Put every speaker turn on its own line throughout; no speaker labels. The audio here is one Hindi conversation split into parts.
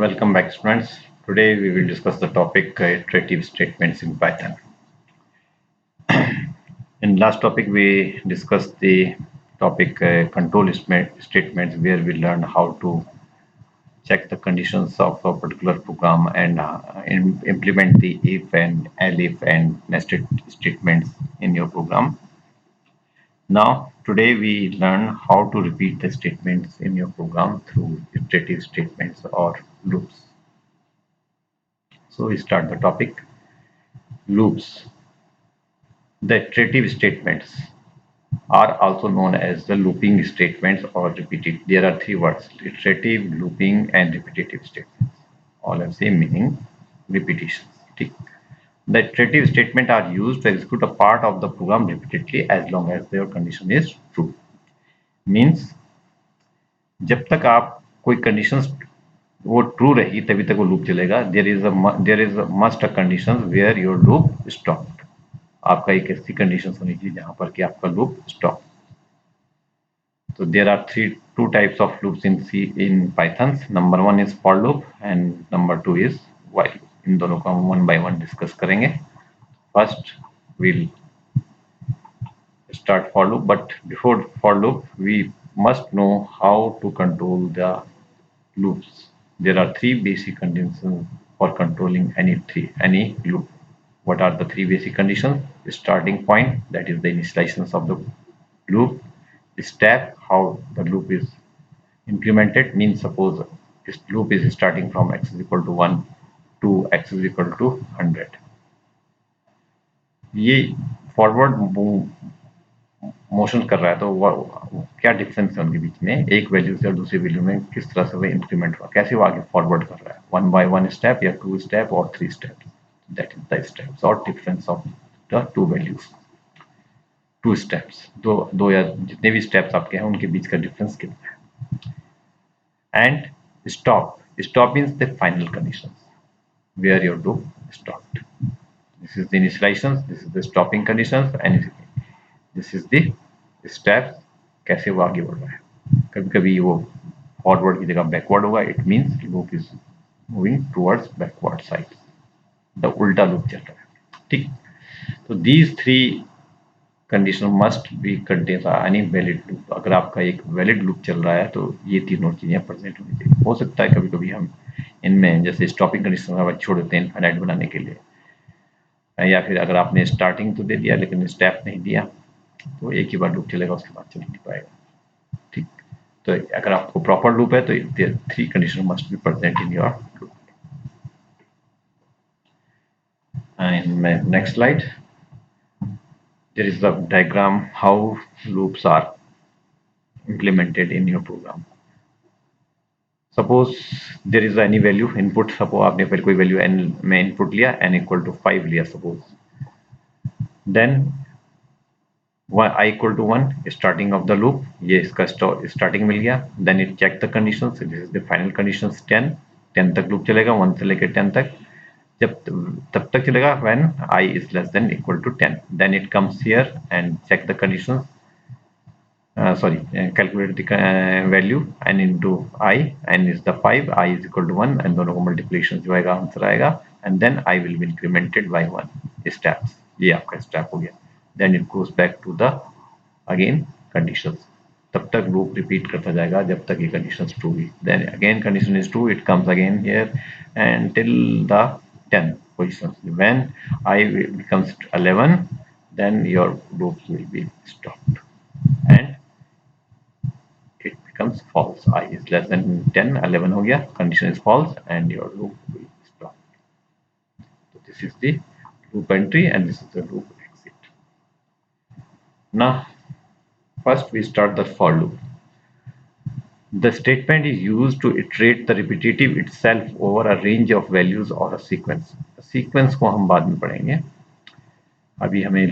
Welcome back, students. Today we will discuss the topic iterative statements in Python. In last topic, we discussed the topic statements, where we learned how to check the conditions of a particular program and implement the if and elif and nested statements in your program. Now, today we learn how to repeat the statements in your program through iterative statements or loops. So we start the topic. Loops. The iterative statements are also known as the looping statements or repetitive. There are three words: iterative, looping, and repetitive statements. All have same meaning: repetitions. Tick. The iterative statements are used to execute a part of the program repeatedly as long as their condition is true. Means जब तक आप कोई कंडीशन वो ट्रू रही तभी तक वो लूप चलेगा. There is must a condition where your loop stop. आपका एक ऐसी कंडीशन होनी चाहिए जहां पर कि आपका loop stop. So there are two types of loops in Python. Number one is for loop and number two is while loop. इन दोनों को हम वन बाय वन डिस्कस करेंगे. First we'll start for loop, but before for loop we must know how to control the loops. There are three basic conditions for controlling any loop. What are the three basic conditions? The starting point, that is the initializations of the loop. The step, how the loop is implemented, means suppose this loop is starting from x is equal to 1 to x is equal to 100. ये फॉरवर्ड मोशन कर रहा है तो क्या डिफरेंस है उनके बीच में, एक वैल्यू से और दूसरी वैल्यू में किस तरह से वो इंक्रीमेंट हुआ, कैसे वो आगे फॉरवर्ड कर रहा है, वन बाय वन स्टेप या टू स्टेप और three step. That is the steps और difference of the two values. Two steps, दो या जितने भी स्टेप्स आपके हैं उनके बीच का डिफरेंस कितना है. And stop means the final condition where your loop stopped. This is the initialisation, this is the stopping condition and this is the step, कैसे वो आगे बढ़ रहा है. कभी कभी वो फॉरवर्ड की जगह बैकवर्ड होगा, it means loop is moving towards backward side, the उल्टा लूप चल रहा है. ठीक. तो these three condition must be contain any valid loop. अगर आपका एक वैलिड लूप चल रहा है तो ये तीनों चीजें प्रेजेंट होनी चाहिए. हो सकता है कभी कभी हम इनमें जैसे स्टॉपिंग कंडीशन हम छोड़ देते हैं इनफाइनाइट बनाने के लिए, या फिर अगर आपने स्टार्टिंग तो दे दिया लेकिन स्टेप नहीं दिया तो एक ही बार लूप चलेगा, उसके बाद चल नहीं पाएगा. ठीक. तो अगर आपको प्रॉपर लूप है तो three condition must be present in your loop. And next slide, there is a diagram how loops are implemented in your program. Suppose there is any value input, suppose आपने फिर कोई वैल्यू n में इनपुट लिया, n इक्वल टू 5 लिया suppose, then I equal to 1 starting of the loop, ये इसका स्टार्टिंग मिल गया. Then it check the conditions, this is the final conditions. 10 तक लूप चलेगा, 1 से लेकर 10 तक, जब तब तक चलेगा when I is less than equal to 10. Then it comes here and check the conditions. Calculate the value n into I, n is the 5, I is equal to 1 and दोनों को मल्टीप्लिकेशन जो आएगा आंसर आएगा, and then I will be incremented by 1 steps. ये आपका स्टेप हो गया. Then it goes back to the again conditions. तब तक लूप रिपीट करता जाएगा जब तक ये कंडीशंस ट्रू हुई. Then again condition is true, it comes again here and till the 10 positions. When I becomes 11, then your loop will be stopped and it becomes false. I is less than 10, 11 हो गया, condition is false and your loop will stop. So this is the loop entry and this is the loop exit. Now first we start the for loop. The statement is used to iterate the repetitive itself over a range of values or a sequence. Sequence को हम बाद में पढ़ेंगे. अभी हमें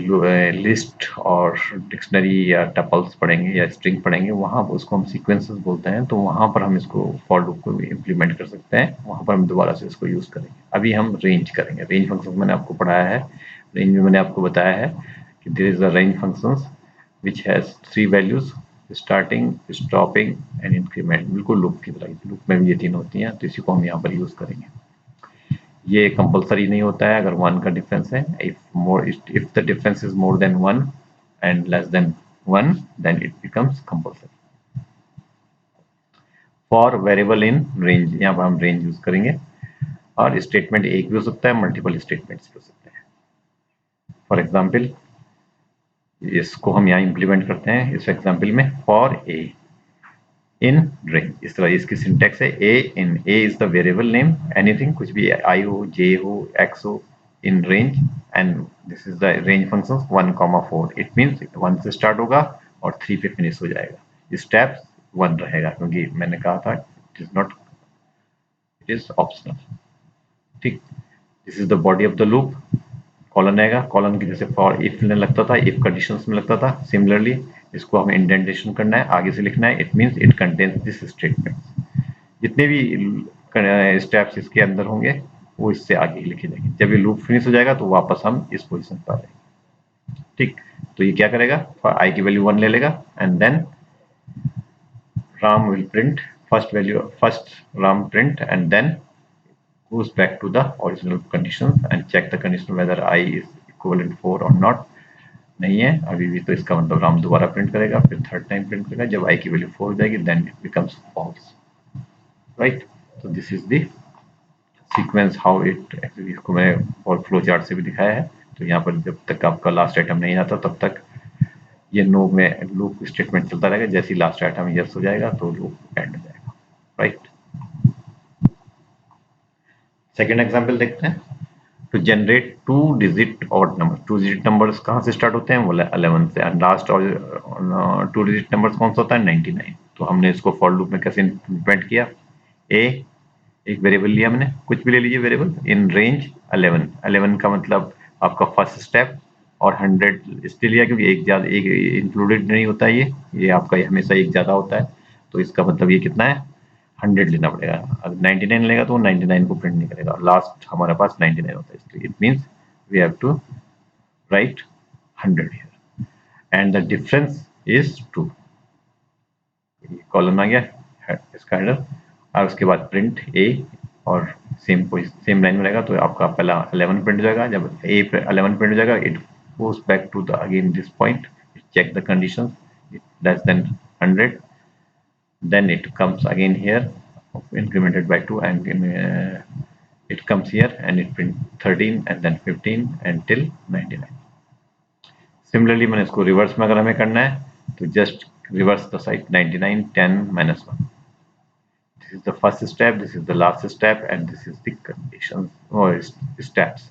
लिस्ट और डिक्शनरी या टपल्स पढ़ेंगे या स्ट्रिंग पढ़ेंगे, वहाँ उसको हम सीक्वेंसेस बोलते हैं. तो वहाँ पर हम इसको फॉर लूप को इम्प्लीमेंट कर सकते हैं, वहाँ पर हम दोबारा से इसको यूज़ करेंगे. अभी हम रेंज करेंगे. रेंज फंक्शन मैंने आपको पढ़ाया है. रेंज में मैंने आपको बताया है कि there is a range functions which has three values starting, stopping and increment, बिल्कुल लूप की तरह। लूप में भी ये तीन होती हैं, तो इसी को हम यहाँ पर यूज करेंगे। ये कंपलसरी नहीं होता है अगर वन का डिफरेंस है। If the difference is more than one and less than one, then it becomes compulsory. For variable in range, यहाँ पर हम रेंज यूज करेंगे। और स्टेटमेंट एक भी हो सकता है, मल्टीपल स्टेटमेंट्स भी हो सकते हैं। फॉर एग्जाम्पल, इसको हम यहाँ इंप्लीमेंट करते हैं इस एग्जाम्पल में। फॉर ए इन रेंज, इस तरह इसकी सिंटेक्स है। A in, A is the variable name, anything, कुछ भी, आई हो, जे हो, एक्स हो, in range, and this is the range function 1,4। It means 1 से स्टार्ट होगा और 3 पे फिनिश हो जाएगा। स्टेप 1 रहेगा, क्योंकि मैंने कहा था it is not, it is optional. ठीक, this is the body of the loop. Colon आएगा, कॉलन की जैसे फॉर इफ में लगता था, इफ कंडीशंस में लगता था। सिमिलरली इसको हमें इंडेंटेशन करना है, आगे से लिखना है। It means it contains this statement. जितने भी स्टेप्स इसके अंदर होंगे वो इससे आगे ही लिखे जाएंगे। जब ये लूप फिनिश हो जाएगा तो वापस हम इस पोजीशन पर आ जाएंगे। ठीक, तो ये क्या करेगा, फॉर आई की वैल्यू 1 ले लेगा and then ram will print first ram print, and then goes back to the original conditions and check the condition whether I is equivalent 4 or not। नहीं है अभी भी, तो इसका मतलब राम दोबारा प्रिंट करेगा, फिर थर्ड टाइम प्रिंट करेगा। जब आई की वैल्यू 4 हो जाएगी then it becomes false, right. तो this is the sequence how it actually, इसको मैं और फ्लो चार्ट से भी दिखाया है। तो यहाँ पर जब तक आपका लास्ट आइटम नहीं आता तब तक ये नो में लूप स्टेटमेंट चलता रहेगा। जैसे ही लास्ट आइटम यस हो जाएगा तो लूप एंड हो जाएगा, राइट। सेकेंड एग्जाम्पल देखते हैं। To generate two digit odd number, two digit numbers कहाँ से स्टार्ट होते हैं, बोला 11 से, एंड लास्ट और टू डिजिट नंबर्स कौन सा होता है, 99। तो हमने इसको फॉर लूप में कैसे इंप्लीमेंट किया। ए, एक वेरिएबल लिया हमने, कुछ भी ले लीजिए वेरिएबल, इन रेंज 11। 11 का मतलब आपका फर्स्ट स्टेप, और 100 इसलिए लिया क्योंकि एक ज्यादा, एक इंक्लूडेड नहीं होता है, ये आपका हमेशा एक ज्यादा होता है। तो इसका मतलब ये कितना है, 100 लेना पड़ेगा। अगर 99 लेगा तो 99 को प्रिंट नहीं करेगा, लास्ट हमारे पास 99 होता है, इसलिए it means we have to write 100 here, and the difference is 2। Column आ गया इसका हेडर, और उसके बाद प्रिंट ए, और सेम लाइन में रहेगा। तो आपका पहला 11 प्रिंट हो जाएगा। जब ए 11 प्रिंट हो जाएगा, it goes back to the again this point, check the conditions, less than 100, then it comes again here, incremented by 2, and it comes here and it print 13 and then 15 until 99। Similarly मैंने इसको रिवर्स में अगर हमें करना है तो just reverse the side, 99 10 -1। this is the first step, this is the last step, and this is the condition or steps।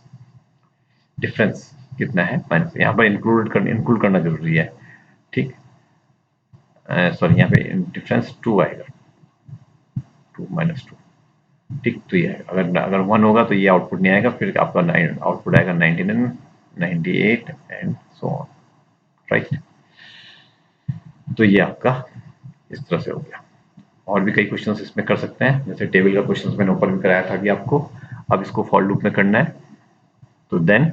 Difference कितना है माइनस, यहाँ पर इंक्लूड करना जरूरी है। ठीक, सॉरी यहाँ पे डिफरेंस 2 आएगा, 2 -2। ठीक, तो ये अगर 1 होगा तो ये आउटपुट नहीं आएगा, फिर आपका आउटपुट आएगा 99 98 एंड सो ऑन, राइट। तो ये आपका इस तरह से हो गया। और भी कई क्वेश्चंस इसमें कर सकते हैं, जैसे टेबल का क्वेश्चंस मैंने ऊपर भी कराया था अभी आपको। अब इसको फॉर लूप में करना है, तो देन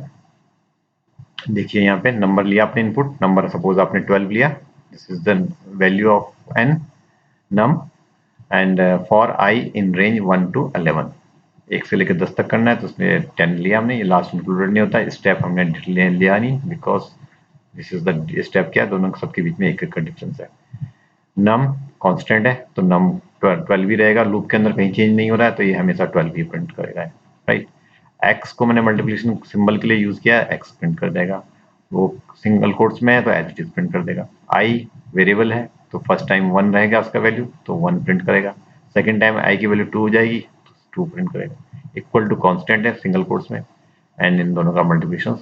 देखिए यहाँ पे नंबर लिया आपने, इनपुट नंबर सपोज आपने 12 लिया, this is the value of N num, and for I in range 1 to 11, 1 से लेकर 10 तक करना है, तो उसमें 10 लिया हमने, ये लास्ट इंक्लूडेड नहीं होता है। स्टेप हमने लिया नहीं, because this is the step, क्या दोनों सबके बीच में एक का डिफरेंस है। नम कांस्टेंट है तो नम 12 ही रहेगा, लूप के अंदर कहीं चेंज नहीं हो रहा है, तो ये हमेशा 12 ही प्रिंट करेगा, राइट। एक्स को मैंने मल्टीप्लिकेशन सिंबल के लिए यूज किया, एक्स प्रिंट कर देगा। वो सिंगल कोट्स में है तो एज इट इज प्रिंट कर देगा। आई वेरिएबल है तो फर्स्ट टाइम 1 रहेगा उसका वैल्यू, तो 1 प्रिंट करेगा। सेकेंड टाइम आई की वैल्यू 2 हो जाएगी तो 2 प्रिंट करेगा। इक्वल टू कांस्टेंट है सिंगल कोट्स में, एंड इन दोनों का मल्टीप्लिकेशन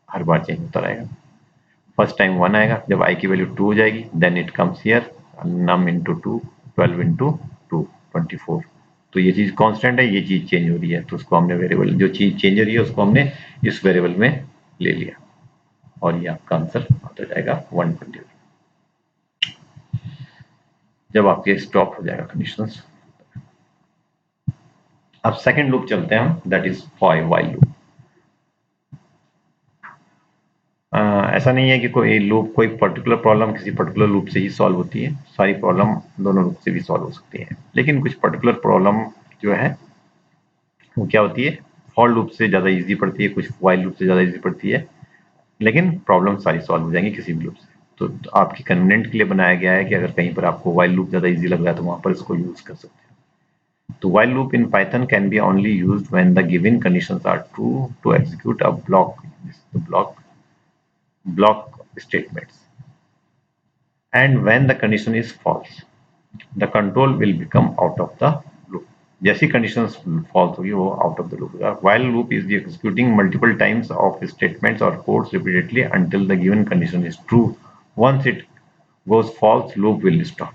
हर बार चेंज होता रहेगा। फर्स्ट टाइम 1 आएगा, जब आई की वैल्यू 2 हो जाएगी then it comes here, num into 2, 12 into 2 24। तो ये चीज कांस्टेंट है, ये चीज चेंज हो रही है, तो उसको हमने वेरिएबल, जो चीज चेंज हो रही है उसको हमने इस वेरिएबल में ले लिया, और ये आपका आंसर आता जाएगा 120 जब आपके स्टॉप हो जाएगा कंडीशंस। अब सेकंड लूप चलते हैं हम, that is for while loop. ऐसा नहीं है कि कोई लूप, कोई पर्टिकुलर प्रॉब्लम किसी पर्टिकुलर लूप से ही सॉल्व होती है, सारी प्रॉब्लम दोनों लूप से भी सॉल्व हो सकती है, लेकिन कुछ पर्टिकुलर प्रॉब्लम जो है वो क्या होती है, फॉर लूप से ज़्यादा इजी पड़ती है, कुछ वाइल लूप से ज़्यादा इजी पड़ती है, लेकिन प्रॉब्लम सारी सॉल्व हो जाएंगी किसी भी लूप से। तो आपकी कन्वीनियंट के लिए बनाया गया है कि अगर कहीं पर आपको वाइल लूप ज़्यादा इजी लग रहा है तो वहाँ पर इसको यूज़ कर सकते हैं। तो while loop in Python can be only used when the given conditions are true to execute a block, this is the block statements, and when the condition is false, the control will become out of the loop. जैसी conditions false होगी वो out of the loop होगा. While loop is the executing multiple times of statements or codes repeatedly until the given condition is true. Once it goes false, loop will stop,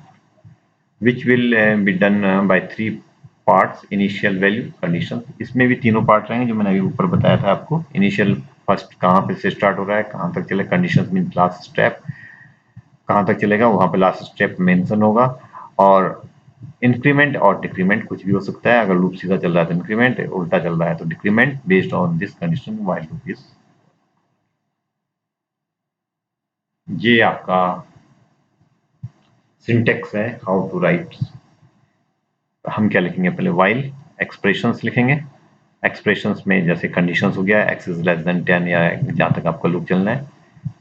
which will be done by three parts, initial value, condition. इसमें भी तीनों पार्ट रहेंगे जो मैंने अभी ऊपर बताया था आपको। इनिशियल फर्स्ट कहाँ पे से स्टार्ट हो रहा है, कहाँ तक चलेगा, कंडीशन मीन लास्ट स्टेप कहाँ तक चलेगा, वहां पे लास्ट स्टेप मेंशन होगा, और इंक्रीमेंट और डिक्रीमेंट कुछ भी हो सकता है। अगर लूप सीधा चल रहा है तो इंक्रीमेंट, उल्टा चल रहा है तो decrement, based on this condition while loop is. ये आपका सिंटेक्स है हाउ टू राइट। हम क्या लिखेंगे, पहले व्हाइल एक्सप्रेशंस लिखेंगे। एक्सप्रेशंस में जैसे कंडीशंस हो गया x इज लेस देन 10 या जहां तक आपका लूप चलना है,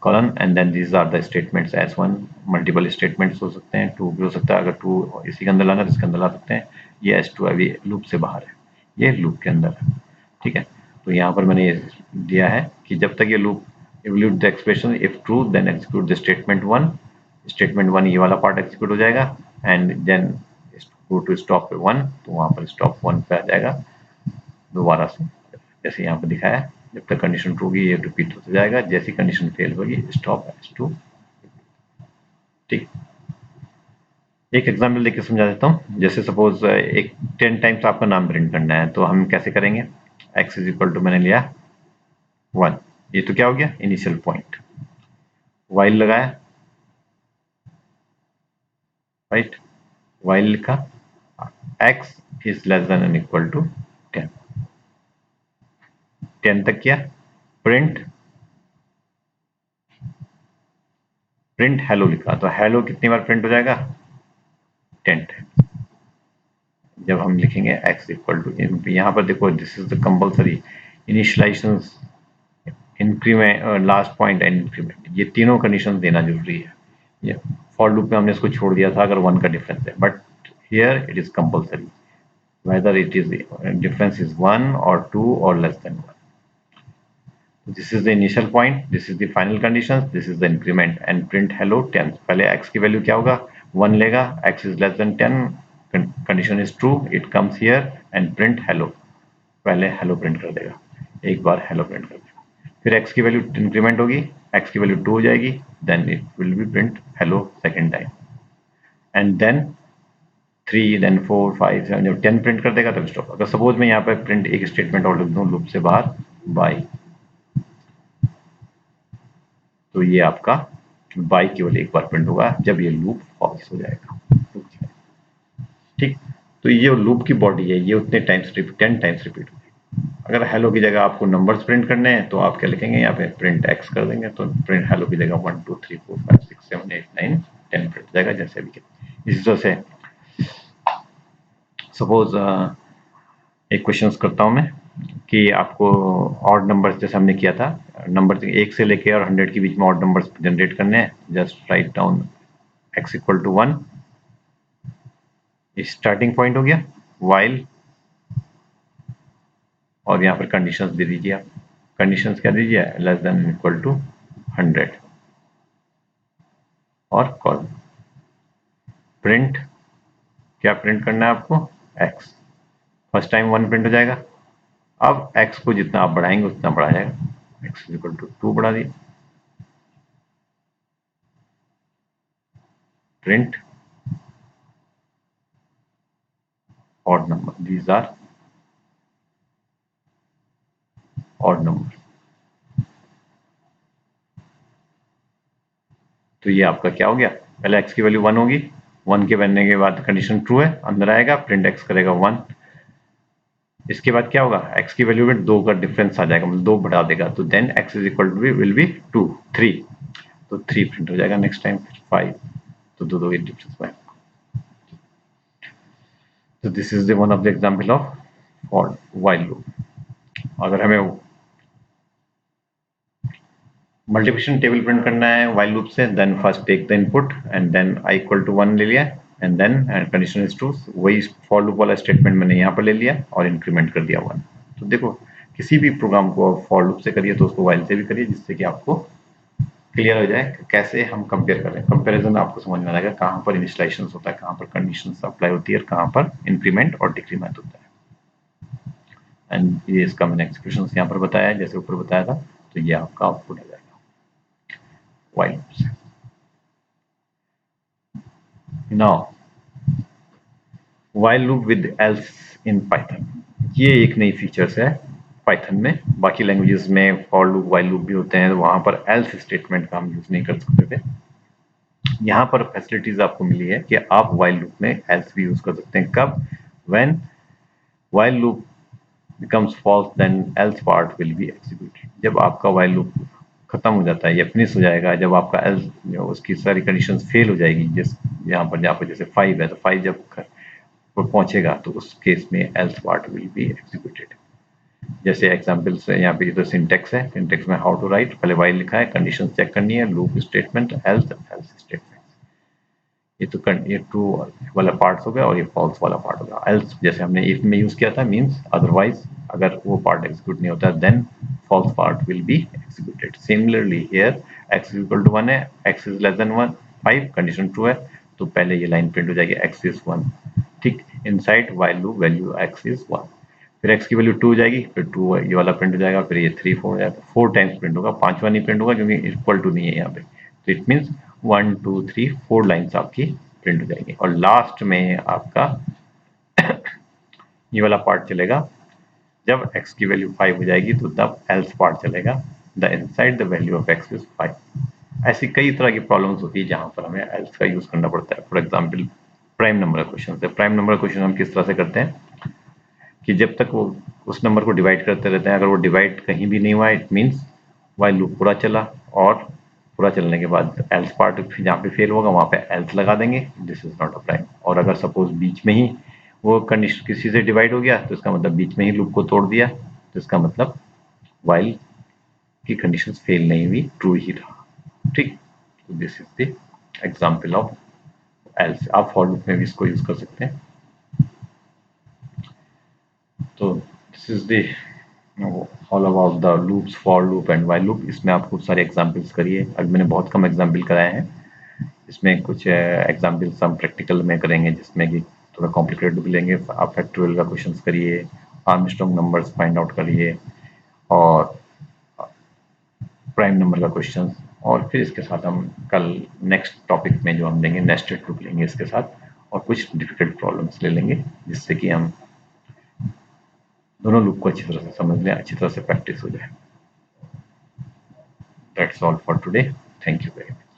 colon, and then these are the statements as one. Multiple statements हो सकते हैं, टू भी हो सकता है, अगर टू इसी के अंदर लाना है तो इसके अंदर ला सकते हैं। ये एस टू अभी लूप से बाहर है, ये लूप के अंदर है, ठीक है। तो यहाँ पर मैंने ये दिया है कि जब तक ये loop evaluate the expression, if true then execute the statement one. Statement one ये वाला पार्ट एग्जीक्यूट हो जाएगा, and then go to stop one, तो वहां पर स्टॉप वन पे आ जाएगा दोबारा से, जैसे यहाँ पे दिखाया है। जब तक कंडीशन ट्रू होगी ये रिपीट होता जाएगा, जैसी कंडीशन फेल होगी स्टॉप एस टू। ठीक, एक एग्जाम्पल देके समझा देता हूँ। जैसे सपोज एक 10 टाइम्स आपका नाम प्रिंट करना है, तो हम कैसे करेंगे, x इज इक्वल टू मैंने लिया 1, ये तो क्या हो गया इनिशियल पॉइंट, वाइल लगाया, राइट, वाइल लिखा, x is less than and equal to 10, 10 तक किया, प्रिंट प्रिंट हेलो लिखा, तो हेलो कितनी बार प्रिंट हो जाएगा, 10 टाइम्स। जब हम लिखेंगे x इक्वल टू, यहाँ पर देखो this is the compulsory initialization, increment, last point and increment, ये तीनों कंडीशन देना जरूरी है। ये फॉर लूप में हमने इसको छोड़ दिया था अगर 1 का डिफरेंस है, but here it is compulsory whether it is difference is 1 or 2 or less than 1. This is the initial point, this is the final conditions, this is the increment, and print hello 10। पहले x की वैल्यू क्या होगा, 1 लेगा, x is less than 10, condition is true, it comes here and print hello, पहले hello print कर देगा, एक बार hello print कर देगा। फिर x की वैल्यू इंक्रीमेंट होगी, x की वैल्यू 2 हो जाएगी, then it will be print hello second time, and then 3 then 4 5 7, जब 10 प्रिंट कर देगा तब स्टॉप। अगर सपोज मैं यहाँ पे प्रिंट एक स्टेटमेंट और लिख दूँ लूप से बाहर बाई, तो ये आपका बाई केवल एक बार प्रिंट होगा जब ये लूप फॉल्स हो जाएगा, ठीक। तो ये लूप की बॉडी है, ये उतने टाइम्स 10 टाइम्स रिपीट होगी। अगर हेलो की जगह आपको नंबर्स प्रिंट करने हैं तो आप क्या लिखेंगे, यहाँ पे प्रिंट एक्स कर देंगे, तो प्रिंट हेलो की जगह 1 2 3 4 5 6 7 8 9 10 प्रिंट जाएगा, जैसे अभी। इसी तरह से सपोज एक क्वेश्चन करता हूं मैं कि आपको ऑड नंबर्स जैसे हमने किया था, नंबर 1 से लेके और 100 के बीच में ऑड नंबर्स जनरेट करने हैं। Just write down x equal to 1, starting point हो गया, वाइल, और यहाँ पर कंडीशंस दे दीजिए आप। कंडीशंस क्या दीजिए, लेस देन इक्वल टू 100, और कॉल प्रिंट, क्या प्रिंट करना है आपको, x। फर्स्ट टाइम 1 प्रिंट हो जाएगा, अब x को जितना आप बढ़ाएंगे उतना बढ़ा जाएगा, x इक्वल टू 2 बढ़ा दिए, print odd number, these are odd numbers। तो ये आपका क्या हो गया, पहले x की वैल्यू 1 होगी, 1 के बनने के बाद कंडीशन ट्रू है, अंदर आएगा, प्रिंट x करेगा 1, इसके बाद क्या होगा, x की वैल्यू में 2 का डिफरेंस आ जाएगा, मतलब 2 बढ़ा देगा, तो then x is equal to will be 2 3, तो 3 प्रिंट हो जाएगा नेक्स्ट टाइम, फिर 5, तो दो दो ये डिफरेंस में। तो this is the one of the example of for while loop. अगर हमें मल्टीप्लिकेशन टेबल प्रिंट करना है व्हाइल लूप से, then first take the input and then i equal to 1 ले लिया, and then condition is true, वही फॉर लूप वाला स्टेटमेंट मैंने यहाँ पर ले लिया और इंक्रीमेंट कर दिया 1। तो देखो किसी भी प्रोग्राम को फॉर लूप से करिए तो उसको व्हाइल से भी करिए, जिससे कि आपको क्लियर हो जाए कि कैसे हम कंपेयर करें। कंपैरिजन आपको समझ में आ जाएगा कहाँ पर इनिशियलाइजेशन होता है, कहाँ पर कंडीशन अप्लाई होती है और कहाँ पर इंक्रीमेंट और डिक्रीमेंट होता है। एंड ये इसका मैंने एक्सप्रेशन यहाँ पर बताया जैसे ऊपर बताया था, तो ये आपका आउटपुट आ जाएगा व्हाइल लूप से। Now while loop with else in Python, ये एक नई फीचर्स है पाइथन में। बाकी लैंग्वेजेस में फॉर लूप व्हाइल लूप भी होते हैं, तो वहां पर एल्स स्टेटमेंट का हम यूज नहीं कर सकते थे। यहाँ पर फैसिलिटीज आपको मिली है कि आप व्हाइल लूप में एल्स भी यूज कर सकते हैं। कब? When while loop becomes false then else part will be executed। जब आपका while loop खत्म हो जाता है या फिनिश हो जाएगा, जब आपका else उसकी सारी कंडीशंस फेल हो जाएगी, जिस यहाँ पर जैसे 5 है तो 5 जब पहुंचेगा तो उस केस में else part will be executed। जैसे एग्जांपल से यहाँ पे जो सिंटेक्स है, सिंटेक्स में हाउ टू राइट, पहले while लिखा है, कंडीशन चेक करनी है, loop statement, else else statement. ये तो ये ट्रू वाला पार्ट हो गया और ये फॉल्स वाला पार्ट हो गया। एल्स जैसे हमने इफ में यूज किया था, मींस अदरवाइज अगर वो पार्ट एग्जीक्यूट नहीं होता then false part will be executed. Similarly here x is equal to 1 है, x is less than 1 5, condition true है, तो पहले ये लाइन प्रिंट हो जाएगी x इज 1। ठीक, inside while loop value x is 1, फिर x की वैल्यू 2 हो जाएगी, फिर 2 ये वाला प्रिंट हो जाएगा, फिर ये 3 4 हो जाएगा, 4 टाइम्स प्रिंट होगा, पांचवा नहीं प्रिंट होगा क्योंकि इक्वल टू नहीं है यहाँ पे। तो इट मीन्स 1 2 3 4 लाइन्स आपकी प्रिंट हो जाएंगे, और लास्ट में आपका ये वाला पार्ट चलेगा। जब x की वैल्यू 5 हो जाएगी तो तब else पार्ट चलेगा, the inside the value of x is 5। ऐसी कई तरह की प्रॉब्लम्स होती है जहां पर हमें else का यूज करना पड़ता है। For example prime number question है, प्राइम नंबर क्वेश्चन हम किस तरह से करते हैं कि जब तक वो उस नंबर को डिवाइड करते रहते हैं, अगर वो डिवाइड कहीं भी नहीं हुआ इट मीन्स वाइल लूप पूरा चला, और पूरा चलने के बाद एल्स पार्ट जहाँ पे फेल होगा वहां पे एल्स लगा देंगे, this is not a prime. और अगर सपोज बीच में ही वो कंडीशन किसी से डिवाइड हो गया तो इसका मतलब बीच में ही लूप को तोड़ दिया, तो इसका मतलब वाइल की कंडीशन फेल नहीं हुई, ट्रू ही रहा। ठीक, तो this is the example of else. आप फॉर लूप में भी इसको यूज कर सकते हैं। तो this is the all about the loops, for loop and while loop. इसमें आप खूब सारे एग्जांपल्स करिए, अभी मैंने बहुत कम एग्जांपल कराए हैं। इसमें कुछ एग्जांपल्स हम प्रैक्टिकल में करेंगे जिसमें कि थोड़ा कॉम्प्लिकेटेड भी लेंगे। आप फैक्टोरियल का क्वेश्चंस करिए, आर्मस्ट्रांग नंबर्स फाइंड आउट करिए, और प्राइम नंबर का क्वेश्चन, और फिर इसके साथ हम कल नेक्स्ट टॉपिक में जो हम लेंगे नेस्टेड लूप लेंगे इसके साथ, और कुछ डिफिकल्ट प्रॉब्लम्स ले लेंगे जिससे कि हम दोनों लूप को अच्छी तरह से समझ लें, अच्छी तरह से प्रैक्टिस हो जाए। That's all for today. Thank you very much.